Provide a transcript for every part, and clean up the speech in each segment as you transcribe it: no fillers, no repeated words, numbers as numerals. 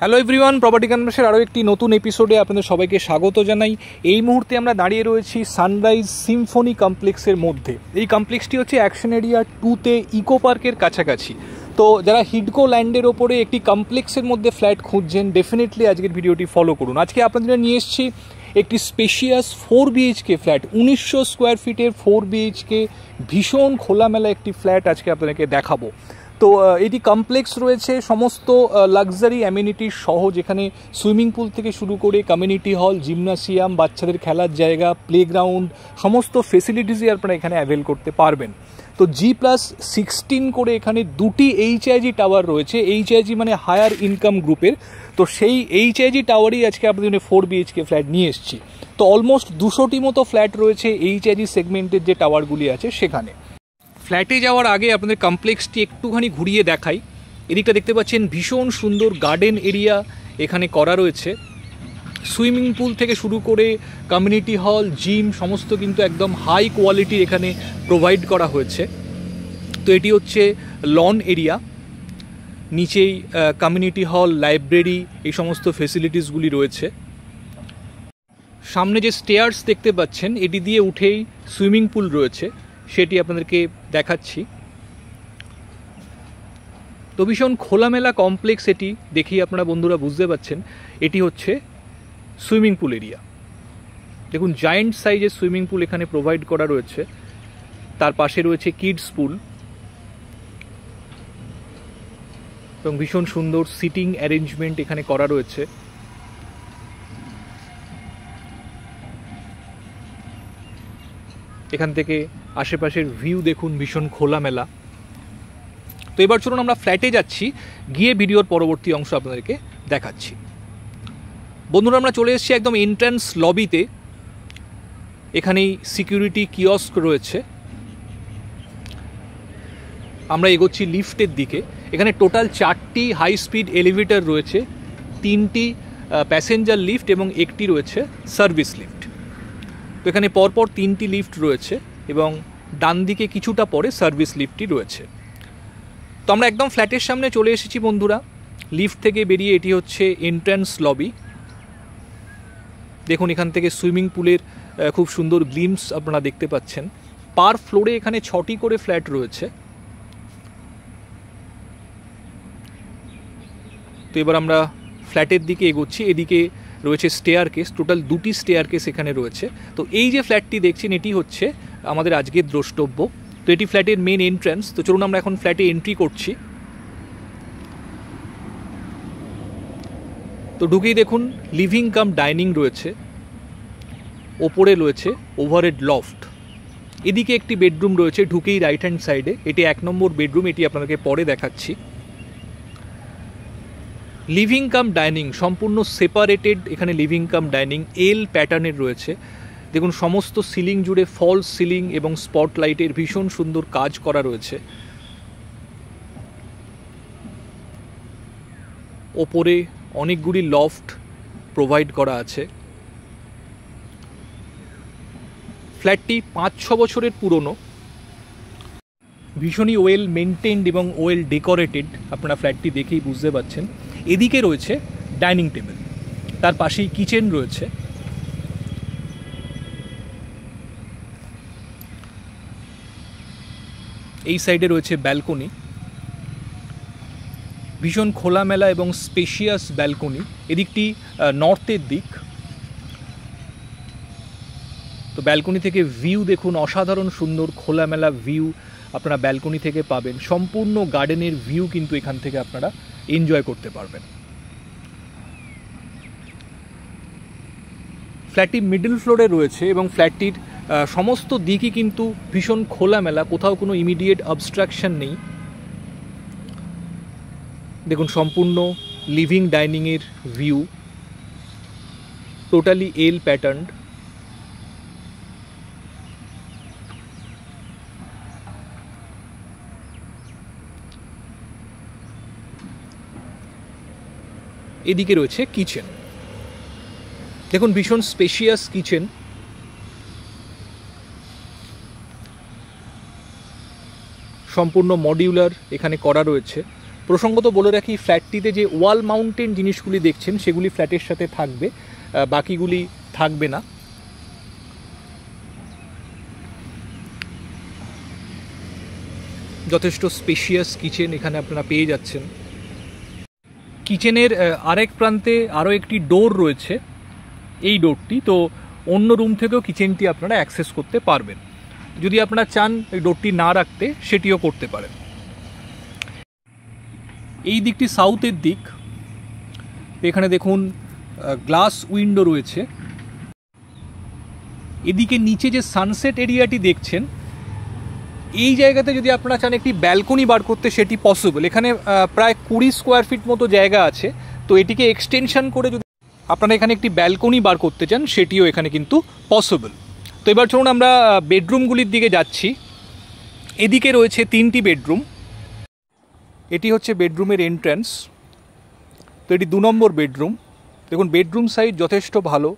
Hello everyone, property কনভার্সের আরও একটি নতুন এপিসোডে আপনাদের সবাইকে স্বাগত জানাই। এই মুহূর্তে আমরা দাঁড়িয়ে রয়েছি সানরাইজ সিম্ফনি কমপ্লেক্সের মধ্যে। এই কমপ্লেক্সটি হচ্ছে অ্যাকশন এরিয়া 2-তে ইকো পার্কের কাছাকাছি। তো যারা হিডকো ল্যান্ডের ওপরে একটি কমপ্লেক্সের মধ্যে ফ্ল্যাট খুঁজছেন, ডেফিনেটলি আজকের ভিডিওটি ফলো করুন। আজকে আপনাদের নিয়ে এসেছি একটি স্পেশিয়াস 4 BHK ফ্ল্যাট, 1900 স্কোয়ার ফিটের 4 BHK, ভীষণ খোলামেলা একটি ফ্ল্যাট আজকে আপনাদেরকে দেখাবো। তো এটি কমপ্লেক্স রয়েছে সমস্ত লাক্সারি অ্যামিনিটির সহ, যেখানে সুইমিং পুল থেকে শুরু করে কমিউনিটি হল, জিমনাসিয়াম, বাচ্চাদের খেলার জায়গা, প্লেগ্রাউন্ড, সমস্ত ফেসিলিটিসই আপনারা এখানে অ্যাভেল করতে পারবেন। তো G+16 করে এখানে দুটি HIG টাওয়ার রয়েছে। HIG মানে হায়ার ইনকাম গ্রুপের। তো সেই HIG টাওয়ারই আজকে আপনাদের 4 BHK ফ্ল্যাট নিয়ে এসেছি। তো অলমোস্ট 200টি মতো ফ্ল্যাট রয়েছে HIG সেগমেন্টের যে টাওয়ারগুলি আছে সেখানে। ফ্ল্যাটে যাওয়ার আগে আপনাদের কমপ্লেক্সটি একটুখানি ঘুরিয়ে দেখাই। এদিকটা দেখতে পাচ্ছেন ভীষণ সুন্দর গার্ডেন এরিয়া এখানে করা রয়েছে। সুইমিং পুল থেকে শুরু করে কমিউনিটি হল, জিম, সমস্ত কিন্তু একদম হাই কোয়ালিটি এখানে প্রোভাইড করা হয়েছে। তো এটি হচ্ছে লন এরিয়া, নিচেই কমিউনিটি হল, লাইব্রেরি, এই সমস্ত ফেসিলিটিসগুলি রয়েছে। সামনে যে স্টেয়ার্স দেখতে পাচ্ছেন এটি দিয়ে উঠেই সুইমিং পুল রয়েছে, সেটি আপনাদেরকে দেখাচ্ছি। তো ভীষণ খোলামেলা কমপ্লেক্স এটি, দেখেই আপনারা বন্ধুরা বুঝতে পাচ্ছেন এটি হচ্ছে সুইমিং পুল এরিয়া। দেখুন জায়েন্ট সাইজের সুইমিং পুল এখানে প্রোভাইড করা রয়েছে। তার পাশে রয়েছে কিডস পুল এবং ভীষণ সুন্দর সিটিং অ্যারেঞ্জমেন্ট এখানে করা রয়েছে। এখান থেকে আশেপাশের ভিউ দেখুন, ভীষণ খোলামেলা। তো এবার চলুন আমরা ফ্ল্যাটে যাচ্ছি, গিয়ে ভিডিওর পরবর্তী অংশ আপনাদেরকে দেখাচ্ছি। বন্ধুরা আমরা চলে এসেছি একদম এন্ট্রান্স লবিতে। এখানেই সিকিউরিটি কিয়স্ক রয়েছে। আমরা এগোচ্ছি লিফটের দিকে। এখানে টোটাল 4টি হাই স্পিড এলিভেটর রয়েছে, 3টি প্যাসেঞ্জার লিফট এবং একটি রয়েছে সার্ভিস লিফট। তো এখানে পরপর 3টি লিফট রয়েছে এবং ডান দিকে কিছুটা পরে সার্ভিস লিফটটি রয়েছে। তো আমরা একদম ফ্ল্যাটের সামনে চলে এসেছি বন্ধুরা। লিফট থেকে বেরিয়ে এটি হচ্ছে এন্ট্রান্স লবি। দেখুন এখান থেকে সুইমিং পুলের খুব সুন্দর গ্লিমস আপনারা দেখতে পাচ্ছেন। পার ফ্লোরে এখানে 6টি করে ফ্ল্যাট রয়েছে। তো এবার আমরা ফ্ল্যাটের দিকে এগোচ্ছি। এদিকে রয়েছে স্টেয়ার কেস, টোটাল 2টি স্টেয়ার কেস এখানে রয়েছে। তো এই যে ফ্ল্যাটটি দেখছেন এটি হচ্ছে আমাদের আজকের দ্রষ্টব্য। তো এটি ফ্ল্যাটের মেন এন্ট্রান্স। তো চলুন আমরা এখন ফ্ল্যাটে এন্ট্রি করছি। তো ঢুকেই দেখুন লিভিং কাম ডাইনিং রয়েছে, ওপরে রয়েছে ওভারহেড লফট। এদিকে একটি বেডরুম রয়েছে ঢুকেই রাইট হ্যান্ড সাইডে, এটি 1 নম্বর বেডরুম, এটি আপনাদেরকে পরে দেখাচ্ছি। লিভিং কাম ডাইনিং সম্পূর্ণ সেপারেটেড, এখানে লিভিং কাম ডাইনিং এল প্যাটার্নের রয়েছে। দেখুন সমস্ত সিলিং জুড়ে ফলস সিলিং এবং স্পটলাইটের ভীষণ সুন্দর কাজ করা রয়েছে। ওপরে অনেকগুলি লফট প্রোভাইড করা আছে। ফ্ল্যাটটি 5-6 বছরের পুরনো, ভীষণই ওয়েল মেনটেন্ড এবং ওয়েল ডেকোরেটেড, আপনারা ফ্ল্যাটটি দেখেই বুঝতে পারছেন। এদিকে রয়েছে ডাইনিং টেবিল, তার পাশেই কিচেন রয়েছে। এই সাইডে রয়েছে ব্যালকনি, ভীষণ খোলামেলা এবং স্পেশিয়াস ব্যালকনি। এদিকটি নর্থের দিক। তো ব্যালকনি থেকে ভিউ দেখুন, অসাধারণ সুন্দর খোলামেলা ভিউ আপনারা ব্যালকনি থেকে পাবেন। সম্পূর্ণ গার্ডেনের ভিউ কিন্তু এখান থেকে আপনারা এনজয় করতে পারবেন। ফ্ল্যাটটি মিডল ফ্লোরে রয়েছে এবং ফ্ল্যাটটির সমস্ত দিকই কিন্তু ভীষণ খোলামেলা, কোথাও কোনো ইমিডিয়েট অবস্ট্রাকশন নেই। দেখুন সম্পূর্ণ লিভিং ডাইনিংয়ের ভিউ, টোটালি এল প্যাটার্ন। এদিকে রয়েছে কিচেন। দেখুন ভীষণ স্পেশিয়াস কিচেন। সম্পূর্ণ মডিউলার এখানে করা রয়েছে। প্রসঙ্গত বলে রাখি, ফ্ল্যাটটিতে যে ওয়াল মাউন্টেন জিনিসগুলি দেখছেন সেগুলি ফ্ল্যাটের সাথে থাকবে, বাকিগুলি থাকবে না। যথেষ্ট স্পেশিয়াস কিচেন এখানে আপনারা পেয়ে যাচ্ছেন। কিচেনের আরেক প্রান্তে আরও একটি ডোর রয়েছে, এই ডোরটি, তো অন্য রুম থেকেও কিচেনটি আপনারা অ্যাক্সেস করতে পারবেন। যদি আপনারা চান এই ডোরটি না রাখতে, সেটিও করতে পারেন। এই দিকটি সাউথের দিক, এখানে দেখুন গ্লাস উইন্ডো রয়েছে। এদিকে নিচে যে সানসেট এরিয়াটি দেখছেন, এই জায়গাতে যদি আপনারা চান একটি ব্যালকনি বার করতে, সেটি পসিবল। এখানে প্রায় 20 স্কোয়ার ফিট মতো জায়গা আছে, তো এটিকে এক্সটেনশন করে যদি আপনারা এখানে একটি ব্যালকনি বার করতে চান, সেটিও এখানে কিন্তু পসিবল। তো এবার চলুন আমরা বেডরুমগুলির দিকে যাচ্ছি। এদিকে রয়েছে 3টি বেডরুম। এটি হচ্ছে বেডরুমের এন্ট্রান্স। তো এটি 2 নম্বর বেডরুম। দেখুন বেডরুম সাইজ যথেষ্ট ভালো,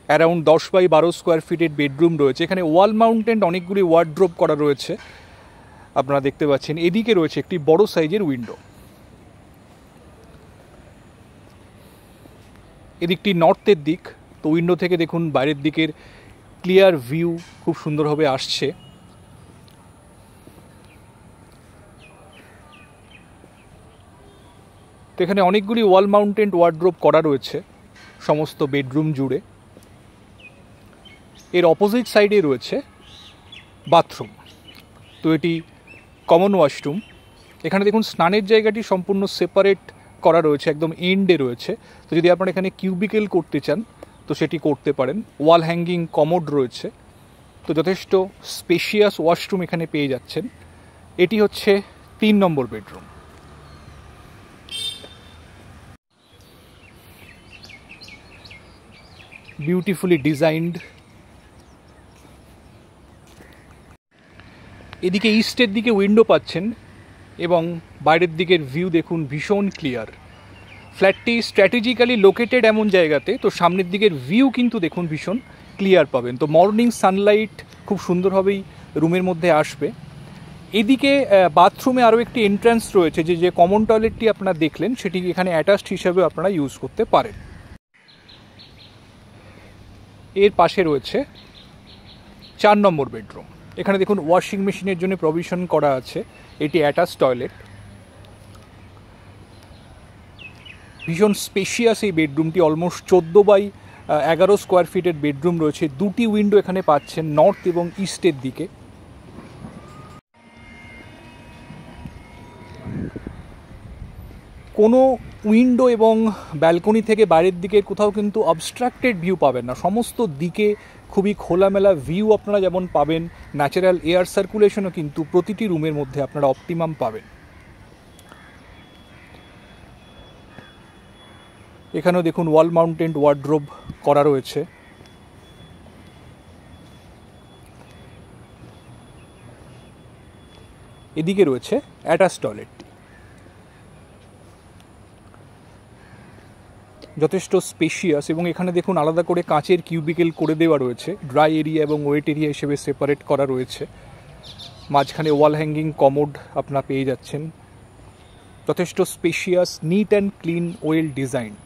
অ্যারাউন্ড 10 বাই 12 স্কোয়ার ফিটের বেডরুম রয়েছে। এখানে ওয়াল মাউন্টেন্ড অনেকগুলি ওয়ার্ড্রোব করা রয়েছে, আপনারা দেখতে পাচ্ছেন। এদিকে রয়েছে একটি বড় সাইজের উইন্ডো। এদিকটি নর্থের দিক, তো উইন্ডো থেকে দেখুন বাইরের দিকের ক্লিয়ার ভিউ খুব সুন্দরভাবে আসছে। তো এখানে অনেকগুলি ওয়াল মাউন্টেন্ড ওয়ার্ড্রোব করা রয়েছে সমস্ত বেডরুম জুড়ে। এর অপোজিট সাইডে রয়েছে বাথরুম। তো এটি কমন ওয়াশরুম। এখানে দেখুন স্নানের জায়গাটি সম্পূর্ণ সেপারেট করা রয়েছে, একদম এন্ডে রয়েছে। তো যদি আপনারা এখানে কিউবিকেল করতে চান তো সেটি করতে পারেন। ওয়াল হ্যাঙ্গিং কমোড রয়েছে, তো যথেষ্ট স্পেশিয়াস ওয়াশরুম এখানে পেয়ে যাচ্ছেন। এটি হচ্ছে 3 নম্বর বেডরুম। Beautifully designed. এদিকে ইস্টের দিকে উইন্ডো পাচ্ছেন এবং বাইরের দিকের ভিউ দেখুন ভীষণ ক্লিয়ার। ফ্ল্যাটটি স্ট্র্যাটেজিক্যালি লোকেটেড এমন জায়গাতে, তো সামনের দিকের ভিউ কিন্তু দেখুন ভীষণ ক্লিয়ার পাবেন। তো মর্নিং সানলাইট খুব সুন্দরভাবেই রুমের মধ্যে আসবে। এদিকে বাথরুমে আরও একটি এন্ট্রান্স রয়েছে, যে কমন টয়লেটটি আপনারা দেখলেন সেটি এখানে অ্যাটাচড হিসাবে আপনারা ইউজ করতে পারেন। এর পাশে রয়েছে 4 নম্বর বেডরুম। এখানে দেখুন ওয়াশিং মেশিনের জন্য প্রভিশন করা আছে। এটি অ্যাটাচ টয়লেট। ভীষণ স্পেশিয়াস এই বেডরুমটি। অলমোস্ট 14 বাই 11 স্কোয়ার ফিটের বেডরুম রয়েছে। 2টি উইন্ডো এখানে পাচ্ছেন, নর্থ এবং ইস্টের দিকে। কোনো উইন্ডো এবং ব্যালকনি থেকে বাইরের দিকে কোথাও কিন্তু অবস্ট্রাক্টেড ভিউ পাবেন না। সমস্ত দিকে খুবই খোলামেলা ভিউ আপনারা যেমন পাবেন, ন্যাচারাল এয়ার সার্কুলেশনও কিন্তু প্রতিটি রুমের মধ্যে আপনারা অপটিমাম পাবেন। এখানেও দেখুন ওয়াল মাউন্টেন্ড ওয়ার্ড্রোব করা রয়েছে। এদিকে রয়েছে অ্যাটাচ টয়লেট। যথেষ্ট স্পেশিয়াস, এবং এখানে দেখুন আলাদা করে কাঁচের কিউবিকেল করে দেওয়া রয়েছে। ড্রাই এরিয়া এবং ওয়েট এরিয়া হিসেবে সেপারেট করা রয়েছে। মাঝখানে ওয়াল হ্যাঙ্গিং কমোড আপনারা পেয়ে যাচ্ছেন। যথেষ্ট spacious, neat and clean, well designed.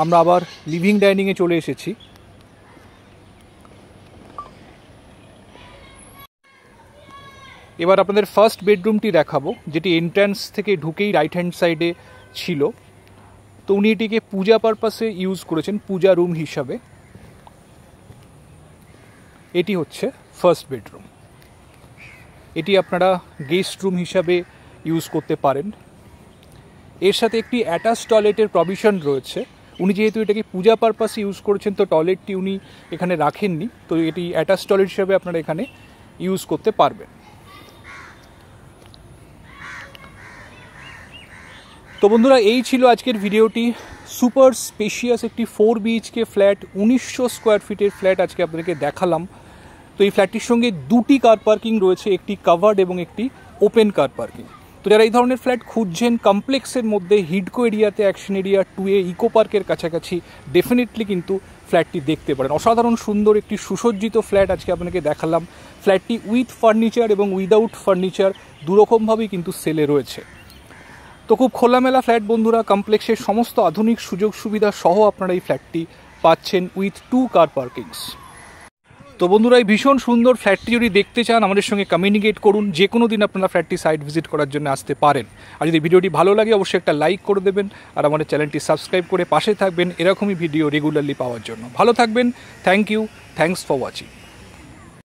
আমরা আবার লিভিং ডাইনিংয়ে চলে এসেছি। এবার আপনাদের ফার্স্ট বেডরুমটি দেখাবো, যেটি এন্ট্রান্স থেকে ঢুকেই রাইট হ্যান্ড সাইডে ছিল। তো উনি এটিকে পূজা পারপাসে ইউজ করেছেন, পূজা রুম হিসাবে। এটি হচ্ছে ফার্স্ট বেডরুম। এটি আপনারা গেস্ট রুম হিসাবে ইউজ করতে পারেন। এর সাথে একটি অ্যাটাচ টয়লেটের প্রভিশন রয়েছে। উনি যেহেতু এটাকে পূজা পারপাসে ইউজ করেছেন, তো টয়লেটটি উনি এখানে রাখেননি, তো এটি অ্যাটাচ টয়লেট হিসাবে আপনারা এখানে ইউজ করতে পারবেন। তো বন্ধুরা, এই ছিল আজকের ভিডিওটি। সুপার স্পেশিয়াস একটি 4 BHK ফ্ল্যাট, 1900 স্কোয়ার ফিটের ফ্ল্যাট আজকে আপনাদেরকে দেখালাম। তো এই ফ্ল্যাটটির সঙ্গে 2টি কার পার্কিং রয়েছে, একটি কাভার্ড এবং একটি ওপেন কার পার্কিং। তো তো যারা এই ধরনের ফ্ল্যাট খুঁজছেন কমপ্লেক্সের মধ্যে হিডকো এরিয়াতে অ্যাকশন এরিয়া 2-এ ইকো পার্কের কাছাকাছি, ডেফিনেটলি কিন্তু ফ্ল্যাটটি দেখতে পারেন। অসাধারণ সুন্দর একটি সুসজ্জিত ফ্ল্যাট আজকে আপনাকে দেখালাম। ফ্ল্যাটটি উইথ ফার্নিচার এবং উইদাউট ফার্নিচার দুরকমভাবেই কিন্তু সেলে রয়েছে। তো খুব খোলামেলা ফ্ল্যাট বন্ধুরা, কমপ্লেক্সের সমস্ত আধুনিক সুযোগ সুবিধা সহ আপনারা এই ফ্ল্যাটটি পাচ্ছেন উইথ 2 কার পার্কিংস। তো বন্ধুরা, এই ভীষণ সুন্দর ফ্ল্যাটটি যদি দেখতে চান আমাদের সঙ্গে কমিউনিকেট করুন। যে কোনো দিন আপনারা ফ্ল্যাটটি সাইট ভিজিট করার জন্য আসতে পারেন। আর যদি ভিডিওটি ভালো লাগে অবশ্যই একটা লাইক করে দেবেন আর আমাদের চ্যানেলটি সাবস্ক্রাইব করে পাশে থাকবেন এরকমই ভিডিও রেগুলারলি পাওয়ার জন্য। ভালো থাকবেন। Thank you. Thanks for watching.